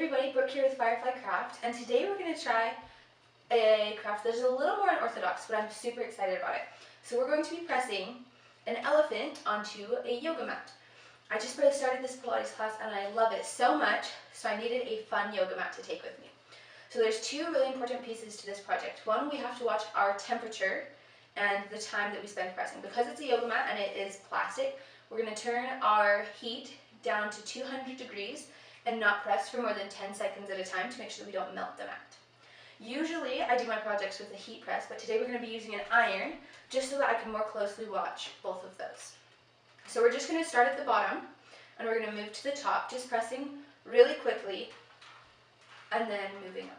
everybody, Brooke here with Firefly Craft, and today we're going to try a craft that is a little more unorthodox, but I'm super excited about it. So we're going to be pressing an elephant onto a yoga mat. I just started this Pilates class and I love it so much, so I needed a fun yoga mat to take with me. So there's two really important pieces to this project. One, we have to watch our temperature and the time that we spend pressing. Because it's a yoga mat and it is plastic, we're going to turn our heat down to 200 degrees and not press for more than 10 seconds at a time to make sure that we don't melt the mat. Usually I do my projects with a heat press, but today we're going to be using an iron just so that I can more closely watch both of those. So we're just going to start at the bottom and we're going to move to the top, just pressing really quickly and then moving up.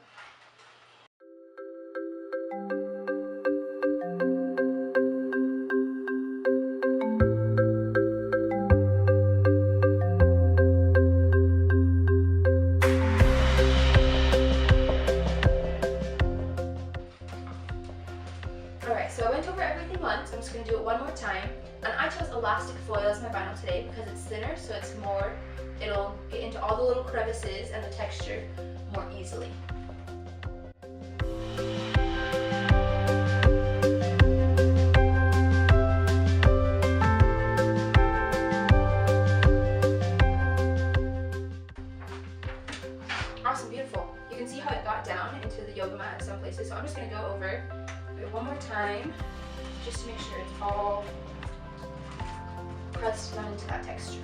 Alright, so I went over everything once. I'm just going to do it one more time. And I chose elastic foil as my vinyl today because it's thinner, so it'll get into all the little crevices and the texture more easily. Awesome, beautiful. You can see how it got down into the yoga mat in some places, so I'm just going to go over it one more time just to make sure it's all pressed down into that texture.